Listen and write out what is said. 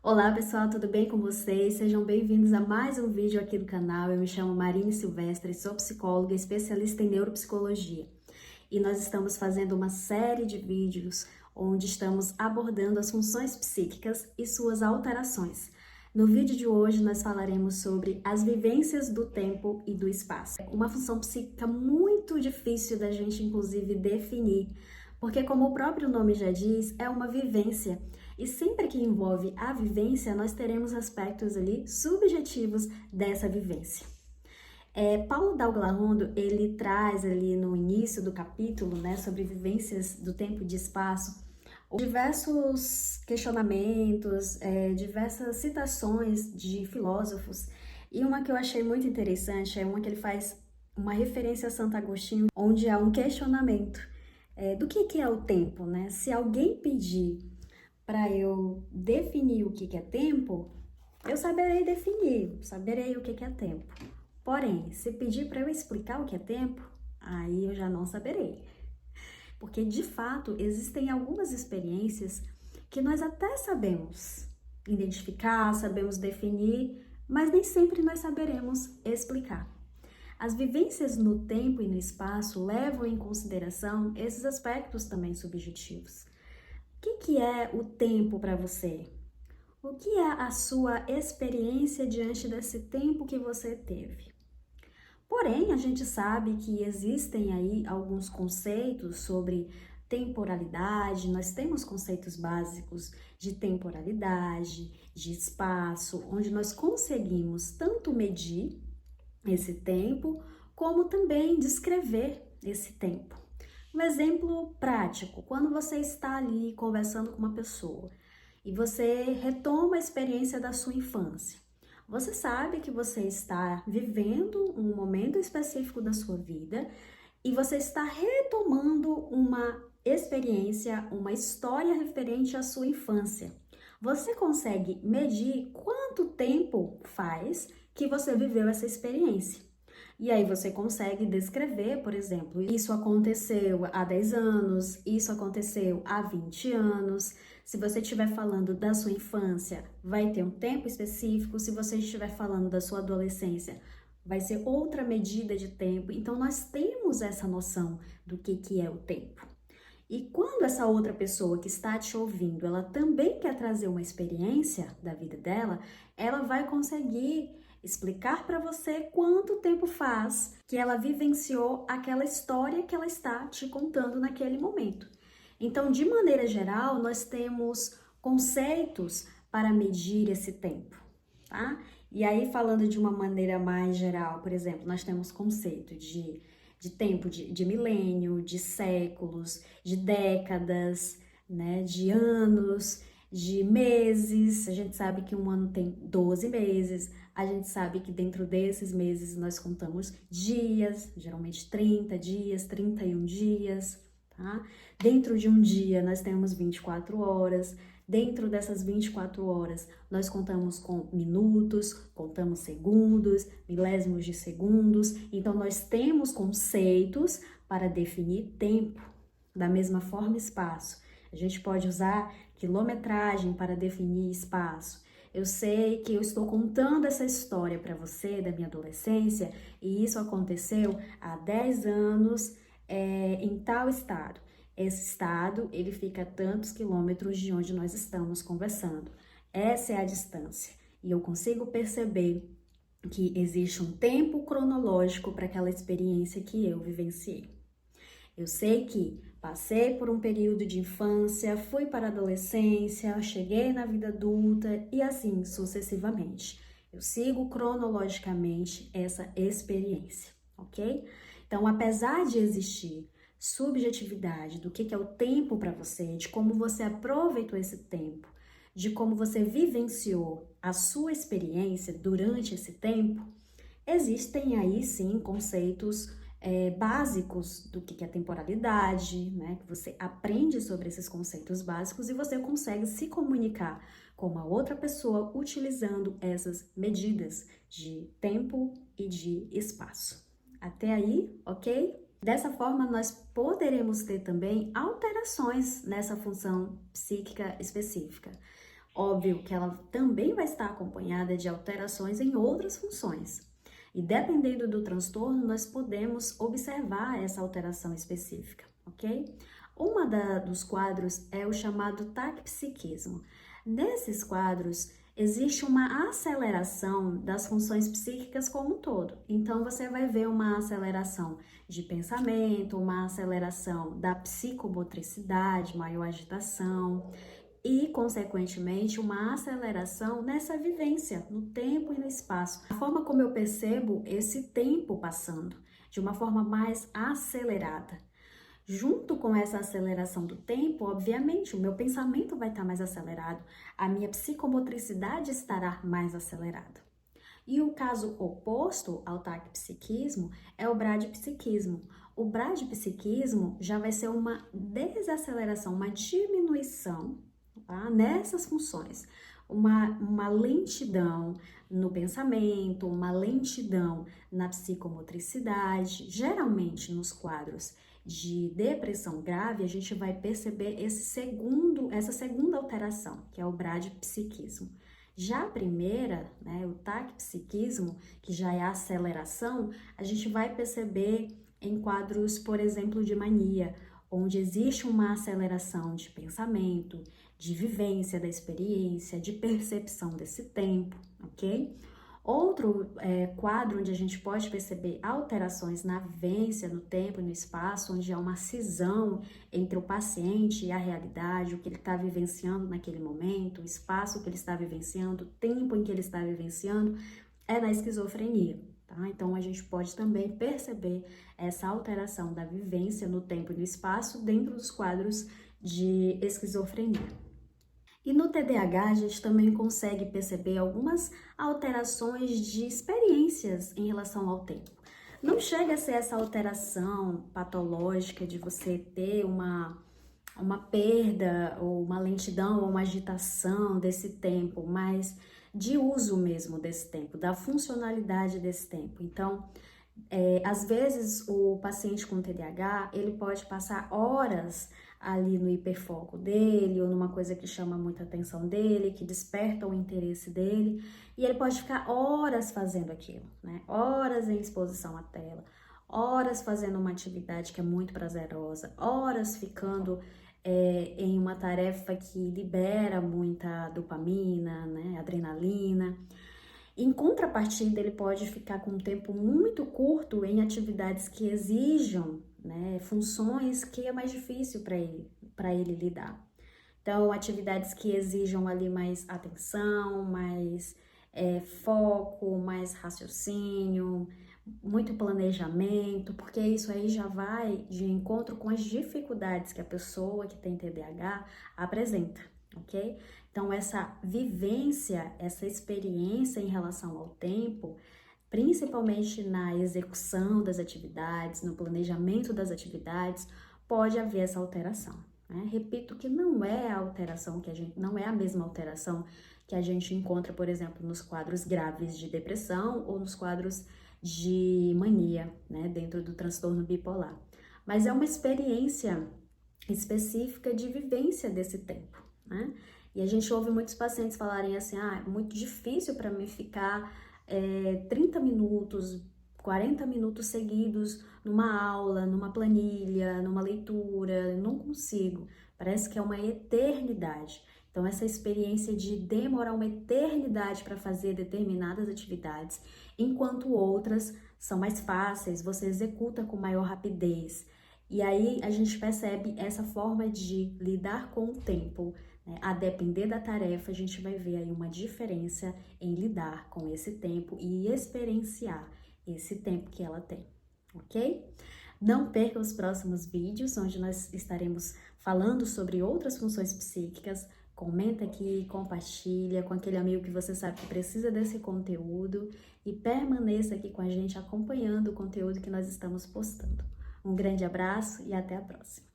Olá pessoal, tudo bem com vocês? Sejam bem-vindos a mais um vídeo aqui do canal. Eu me chamo Marine Silvestre, sou psicóloga especialista em neuropsicologia. E nós estamos fazendo uma série de vídeos onde estamos abordando as funções psíquicas e suas alterações. No vídeo de hoje nós falaremos sobre as vivências do tempo e do espaço. Uma função psíquica muito difícil da gente inclusive definir, porque como o próprio nome já diz, é uma vivência. E sempre que envolve a vivência, nós teremos aspectos ali subjetivos dessa vivência. Paulo Dauglarondo, ele traz ali no início do capítulo, né, sobre vivências do tempo e de espaço, diversos questionamentos, diversas citações de filósofos, e uma que eu achei muito interessante é uma que ele faz uma referência a Santo Agostinho, onde há um questionamento do que é o tempo, né? Se alguém pedir para eu definir o que é tempo, eu saberei definir, saberei o que é tempo. Porém, se pedir para eu explicar o que é tempo, aí eu já não saberei. Porque, de fato, existem algumas experiências que nós até sabemos identificar, sabemos definir, mas nem sempre nós saberemos explicar. As vivências no tempo e no espaço levam em consideração esses aspectos também subjetivos. O que é o tempo para você? O que é a sua experiência diante desse tempo que você teve? Porém, a gente sabe que existem aí alguns conceitos sobre temporalidade, nós temos conceitos básicos de temporalidade, de espaço, onde nós conseguimos tanto medir esse tempo, como também descrever esse tempo. Um exemplo prático, quando você está ali conversando com uma pessoa e você retoma a experiência da sua infância, você sabe que você está vivendo um momento específico da sua vida e você está retomando uma experiência, uma história referente à sua infância. Você consegue medir quanto tempo faz que você viveu essa experiência. E aí você consegue descrever, por exemplo, isso aconteceu há 10 anos, isso aconteceu há 20 anos. Se você estiver falando da sua infância, vai ter um tempo específico. Se você estiver falando da sua adolescência, vai ser outra medida de tempo. Então, nós temos essa noção do que é o tempo. E quando essa outra pessoa que está te ouvindo, ela também quer trazer uma experiência da vida dela, ela vai conseguir explicar para você quanto tempo faz que ela vivenciou aquela história que ela está te contando naquele momento. Então, de maneira geral, nós temos conceitos para medir esse tempo, tá? E aí, falando de uma maneira mais geral, por exemplo, nós temos conceito de tempo, de milênio, de séculos, de décadas, né, de anos, de meses. A gente sabe que um ano tem 12 meses, a gente sabe que dentro desses meses nós contamos dias, geralmente 30 dias, 31 dias, tá? Dentro de um dia nós temos 24 horas, dentro dessas 24 horas nós contamos com minutos, contamos segundos, milésimos de segundos, então nós temos conceitos para definir tempo, da mesma forma espaço. A gente pode usar quilometragem para definir espaço. Eu sei que eu estou contando essa história para você da minha adolescência e isso aconteceu há 10 anos em tal estado. Esse estado, ele fica a tantos quilômetros de onde nós estamos conversando. Essa é a distância. E eu consigo perceber que existe um tempo cronológico para aquela experiência que eu vivenciei. Eu sei que passei por um período de infância, fui para a adolescência, cheguei na vida adulta e assim sucessivamente. Eu sigo cronologicamente essa experiência, ok? Então, apesar de existir subjetividade do que é o tempo para você, de como você aproveitou esse tempo, de como você vivenciou a sua experiência durante esse tempo, existem aí sim conceitos básicos do que é temporalidade, né? Que você aprende sobre esses conceitos básicos e você consegue se comunicar com uma outra pessoa utilizando essas medidas de tempo e de espaço. Até aí, ok? Dessa forma, nós poderemos ter também alterações nessa função psíquica específica. Óbvio que ela também vai estar acompanhada de alterações em outras funções. E dependendo do transtorno, nós podemos observar essa alteração específica, ok? Dos quadros é o chamado taquipsiquismo. Nesses quadros, existe uma aceleração das funções psíquicas como um todo. Então, você vai ver uma aceleração de pensamento, uma aceleração da psicomotricidade, maior agitação e, consequentemente, uma aceleração nessa vivência, no tempo e no espaço. A forma como eu percebo esse tempo passando, de uma forma mais acelerada. Junto com essa aceleração do tempo, obviamente, o meu pensamento vai estar mais acelerado, a minha psicomotricidade estará mais acelerada. E o caso oposto ao taquipsiquismo é o bradipsiquismo. O bradipsiquismo já vai ser uma desaceleração, uma diminuição, tá, nessas funções. Uma lentidão no pensamento, uma lentidão na psicomotricidade. Geralmente, nos quadros de depressão grave, a gente vai perceber essa segunda alteração, que é o bradipsiquismo. Já a primeira, né, o taquipsiquismo, que já é a aceleração, a gente vai perceber em quadros, por exemplo, de mania, onde existe uma aceleração de pensamento, de vivência da experiência, de percepção desse tempo, ok? Outro quadro onde a gente pode perceber alterações na vivência, no tempo e no espaço, onde há uma cisão entre o paciente e a realidade, o que ele está vivenciando naquele momento, o espaço que ele está vivenciando, o tempo em que ele está vivenciando, é na esquizofrenia. Tá? Então, a gente pode também perceber essa alteração da vivência no tempo e no espaço dentro dos quadros de esquizofrenia. E no TDAH, a gente também consegue perceber algumas alterações de experiências em relação ao tempo. Não chega a ser essa alteração patológica de você ter uma perda, ou uma lentidão, ou uma agitação desse tempo, mas de uso mesmo desse tempo, da funcionalidade desse tempo. Então, às vezes o paciente com TDAH, ele pode passar horas ali no hiperfoco dele, ou numa coisa que chama muita atenção dele, que desperta o interesse dele, e ele pode ficar horas fazendo aquilo, né? Horas em exposição à tela, horas fazendo uma atividade que é muito prazerosa, horas ficando em uma tarefa que libera muita dopamina, né? Adrenalina. Em contrapartida, ele pode ficar com um tempo muito curto em atividades que exijam, né, funções que é mais difícil para ele lidar. Então, atividades que exijam ali mais atenção, mais foco, mais raciocínio, muito planejamento, porque isso aí já vai de encontro com as dificuldades que a pessoa que tem TDAH apresenta, ok? Então, essa vivência, essa experiência em relação ao tempo, principalmente na execução das atividades, no planejamento das atividades, pode haver essa alteração, né? Repito que não é a mesma alteração que a gente encontra, por exemplo, nos quadros graves de depressão ou nos quadros de mania, né, dentro do transtorno bipolar. Mas é uma experiência específica de vivência desse tempo, né? E a gente ouve muitos pacientes falarem assim, é muito difícil para mim ficar 30 minutos, 40 minutos seguidos numa aula, numa planilha, numa leitura, não consigo. Parece que é uma eternidade. Então, essa experiência de demorar uma eternidade para fazer determinadas atividades, enquanto outras são mais fáceis, você executa com maior rapidez. E aí a gente percebe essa forma de lidar com o tempo, né? A depender da tarefa, a gente vai ver aí uma diferença em lidar com esse tempo e experienciar esse tempo que ela tem, ok? Não perca os próximos vídeos, onde nós estaremos falando sobre outras funções psíquicas. Comenta aqui, compartilha com aquele amigo que você sabe que precisa desse conteúdo e permaneça aqui com a gente acompanhando o conteúdo que nós estamos postando. Um grande abraço e até a próxima!